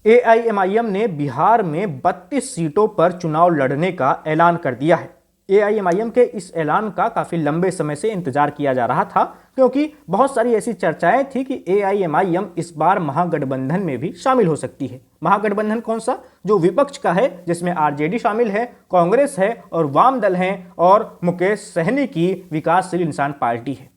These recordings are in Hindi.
एआईएमआईएम ने बिहार में 32 सीटों पर चुनाव लड़ने का ऐलान कर दिया है। एआईएमआईएम के इस ऐलान का काफी लंबे समय से इंतजार किया जा रहा था, क्योंकि बहुत सारी ऐसी चर्चाएं थी कि एआईएमआईएम इस बार महागठबंधन में भी शामिल हो सकती है। महागठबंधन कौन सा? जो विपक्ष का है, जिसमें आरजेडी शामिल है, कांग्रेस है और वाम दल हैं और मुकेश सहनी की विकासशील इंसान पार्टी है।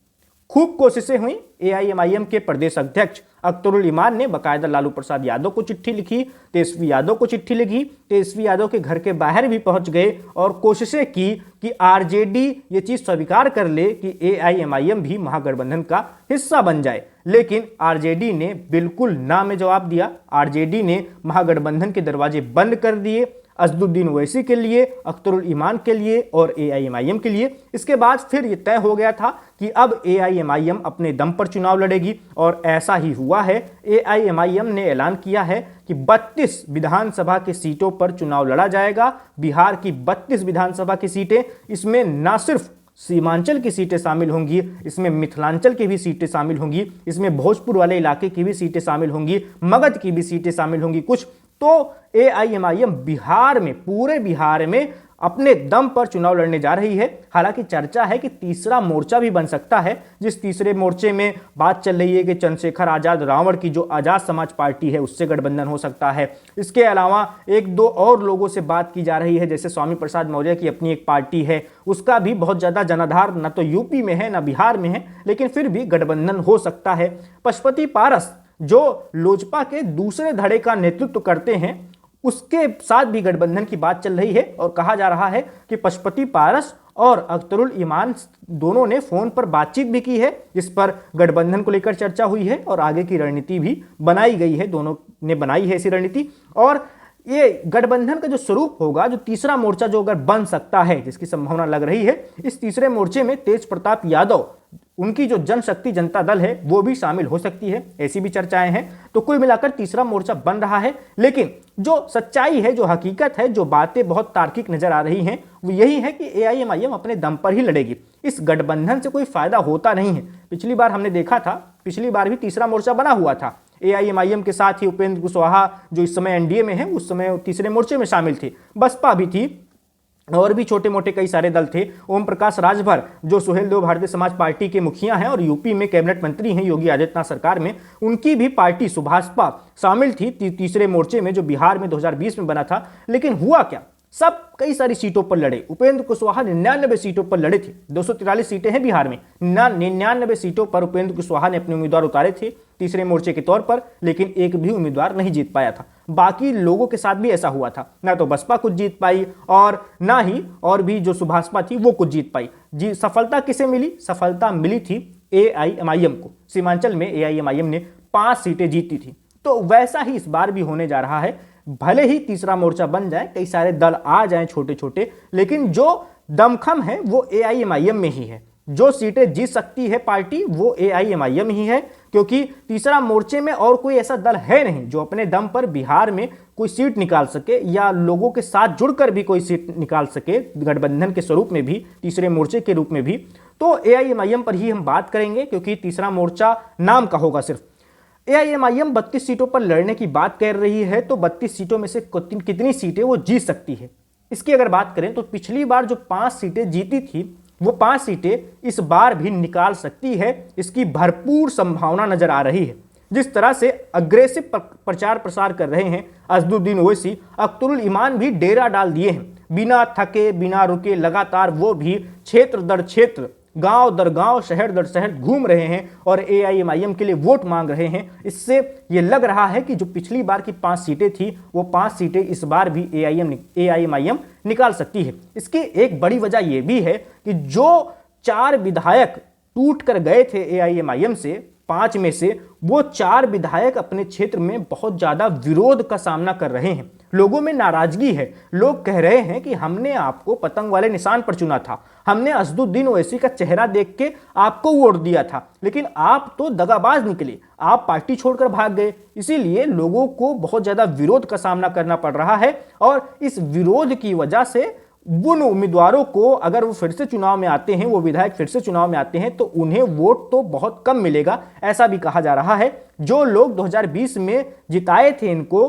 खूब कोशिशें हुई। एआईएमआईएम के प्रदेश अध्यक्ष अख्तरुल इमान ने बकायदा लालू प्रसाद यादव को चिट्ठी लिखी, तेजस्वी यादव को चिट्ठी लिखी, तेजस्वी यादव के घर के बाहर भी पहुंच गए और कोशिशें की कि आरजेडी ये चीज स्वीकार कर ले कि एआईएमआईएम भी महागठबंधन का हिस्सा बन जाए। लेकिन आरजेडी ने बिल्कुल ना में जवाब दिया। आरजेडी ने महागठबंधन के दरवाजे बंद कर दिए, असदुद्दीन ओवैसी के लिए, अख्तरुल इमान के लिए और एआईएमआईएम के लिए। इसके बाद फिर यह तय हो गया था कि अब एआईएमआईएम अपने दम पर चुनाव लड़ेगी और ऐसा ही हुआ है। एआईएमआईएम ने ऐलान किया है कि 32 विधानसभा की सीटों पर चुनाव लड़ा जाएगा। बिहार की 32 विधानसभा की सीटें, इसमें ना सिर्फ सीमांचल की सीटें शामिल होंगी, इसमें मिथिलांचल की भी सीटें शामिल होंगी, इसमें भोजपुर वाले इलाके की भी सीटें शामिल होंगी, मगध की भी सीटें शामिल होंगी कुछ। तो एआईएमआईएम बिहार में, पूरे बिहार में अपने दम पर चुनाव लड़ने जा रही है। हालांकि चर्चा है कि तीसरा मोर्चा भी बन सकता है, जिस तीसरे मोर्चे में बात चल रही है कि चंद्रशेखर आजाद रावण की जो आजाद समाज पार्टी है उससे गठबंधन हो सकता है। इसके अलावा एक दो और लोगों से बात की जा रही है, जैसे स्वामी प्रसाद मौर्य की अपनी एक पार्टी है, उसका भी बहुत ज्यादा जनाधार न तो यूपी में है न बिहार में है, लेकिन फिर भी गठबंधन हो सकता है। पशुपति पारस जो लोजपा के दूसरे धड़े का नेतृत्व करते हैं, उसके साथ भी गठबंधन की बात चल रही है और कहा जा रहा है कि पशुपति पारस और अख्तरुल इमान दोनों ने फोन पर बातचीत भी की है, जिस पर गठबंधन को लेकर चर्चा हुई है और आगे की रणनीति भी बनाई गई है। दोनों ने बनाई है ऐसी रणनीति। और ये गठबंधन का जो स्वरूप होगा, जो तीसरा मोर्चा जो अगर बन सकता है, जिसकी संभावना लग रही है, इस तीसरे मोर्चे में तेज प्रताप यादव, उनकी जो जनशक्ति जनता दल है, वो भी शामिल हो सकती है, ऐसी भी चर्चाएं हैं। तो कुल मिलाकर तीसरा मोर्चा बन रहा है। लेकिन जो सच्चाई है, जो हकीकत है, जो बातें बहुत तार्किक नजर आ रही हैं, वो यही है कि एआईएमआईएम अपने दम पर ही लड़ेगी। इस गठबंधन से कोई फायदा होता नहीं है। पिछली बार हमने देखा था, पिछली बार भी तीसरा मोर्चा बना हुआ था। एआईएमआईएम के साथ ही उपेंद्र कुशवाहा जो इस समय एनडीए में है, उस समय तीसरे मोर्चे में शामिल थे। बसपा भी थी और भी छोटे मोटे कई सारे दल थे। ओम प्रकाश राजभर जो सुहेलदेव भारतीय समाज पार्टी के मुखिया हैं और यूपी में कैबिनेट मंत्री हैं योगी आदित्यनाथ सरकार में, उनकी भी पार्टी सुभाषपा शामिल थी तीसरे मोर्चे में, जो बिहार में 2020 में बना था। लेकिन हुआ क्या? सब कई सारी सीटों पर लड़े। उपेंद्र कुशवाहा 99 सीटों पर लड़े थे। 243 सीटें हैं बिहार में, 99 सीटों पर उपेंद्र कुशवाहा ने अपने उम्मीदवार उतारे थे तीसरे मोर्चे के तौर पर, लेकिन एक भी उम्मीदवार नहीं जीत पाया था। बाकी लोगों के साथ भी ऐसा हुआ था, ना तो बसपा कुछ जीत पाई और ना ही और भी जो सुभाषपा थी वो कुछ जीत पाई। जी, सफलता किसे मिली? सफलता मिली थी एआईएमआईएम को। सीमांचल में एआईएमआईएम ने 5 सीटें जीती थी। तो वैसा ही इस बार भी होने जा रहा है। भले ही तीसरा मोर्चा बन जाए, कई सारे दल आ जाएं छोटे छोटे, लेकिन जो दमखम है वो एआईएमआईएम में ही है। जो सीटें जीत सकती है पार्टी वो एआईएमआईएम ही है, क्योंकि तीसरा मोर्चे में और कोई ऐसा दल है नहीं जो अपने दम पर बिहार में कोई सीट निकाल सके या लोगों के साथ जुड़कर भी कोई सीट निकाल सके, गठबंधन के स्वरूप में भी, तीसरे मोर्चे के रूप में भी। तो एआईएमआईएम पर ही हम बात करेंगे, क्योंकि तीसरा मोर्चा नाम का होगा सिर्फ। एआईएमआईएम 32 सीटों पर लड़ने की बात कर रही है, तो 32 सीटों में से कितनी सीटें वो जीत सकती है, इसकी अगर बात करें तो पिछली बार जो 5 सीटें जीती थी, वो 5 सीटें इस बार भी निकाल सकती है। इसकी भरपूर संभावना नजर आ रही है। जिस तरह से अग्रेसिव प्रचार प्रसार कर रहे हैं असदुद्दीन ओवैसी, अख्तरुल इमान भी डेरा डाल दिए हैं, बिना थके बिना रुके लगातार वो भी क्षेत्र दर क्षेत्र, गांव दर गांव, शहर दर शहर घूम रहे हैं और एआईएमआईएम के लिए वोट मांग रहे हैं। इससे ये लग रहा है कि जो पिछली बार की 5 सीटें थी, वो 5 सीटें इस बार भी एआईएमआईएम निकाल सकती है। इसकी एक बड़ी वजह यह भी है कि जो 4 विधायक टूट कर गए थे एआईएमआईएम से, 5 में से वो 4 विधायक अपने क्षेत्र में बहुत ज्यादा विरोध का सामना कर रहे हैं। लोगों में नाराजगी है। लोग कह रहे हैं कि हमने आपको पतंग वाले निशान पर चुना था, हमने असदुद्दीन ओवैसी का चेहरा देख के आपको वोट दिया था, लेकिन आप तो दगाबाज निकले, आप पार्टी छोड़कर भाग गए। इसीलिए लोगों को बहुत ज्यादा विरोध का सामना करना पड़ रहा है और इस विरोध की वजह से उन उम्मीदवारों को अगर वो फिर से चुनाव में आते हैं, वो विधायक फिर से चुनाव में आते हैं, तो उन्हें वोट तो बहुत कम मिलेगा, ऐसा भी कहा जा रहा है। जो लोग 2020 में जिताए थे इनको,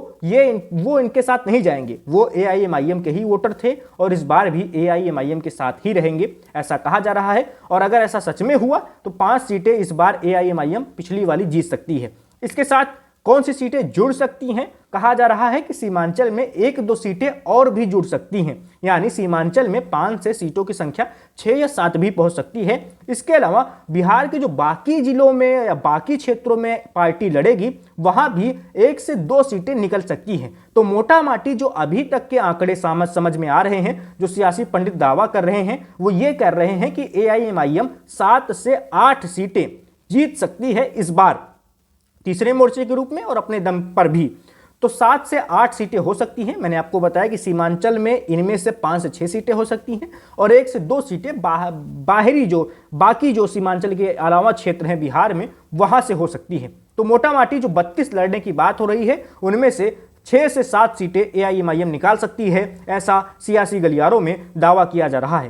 वो इनके साथ नहीं जाएंगे, वो AIMIM के ही वोटर थे और इस बार भी AIMIM के साथ ही रहेंगे, ऐसा कहा जा रहा है। और अगर ऐसा सच में हुआ तो 5 सीटें इस बार AIMIM पिछली वाली जीत सकती है। इसके साथ कौन सी सीटें जुड़ सकती हैं? कहा जा रहा है कि सीमांचल में 1-2 सीटें और भी जुड़ सकती हैं, यानी सीमांचल में 5 से सीटों की संख्या 6 या 7 भी पहुंच सकती है। इसके अलावा बिहार के जो बाकी जिलों में या बाकी क्षेत्रों में पार्टी लड़ेगी, वहां भी 1 से 2 सीटें निकल सकती हैं। तो मोटा माटी जो अभी तक के आंकड़े समझ में आ रहे हैं, जो सियासी पंडित दावा कर रहे हैं, वो ये कह रहे हैं कि AIMIM 7 से 8 सीटें जीत सकती है इस बार तीसरे मोर्चे के रूप में और अपने दम पर भी। तो 7 से 8 सीटें हो सकती हैं। मैंने आपको बताया कि सीमांचल में इनमें से 5 से 6 सीटें हो सकती हैं और 1 से 2 सीटें बाहरी जो बाकी जो सीमांचल के अलावा क्षेत्र हैं बिहार में, वहां से हो सकती हैं। तो मोटा माटी जो 32 लड़ने की बात हो रही है, उनमें से 6 से 7 सीटें AIMIM निकाल सकती है, ऐसा सियासी गलियारों में दावा किया जा रहा है।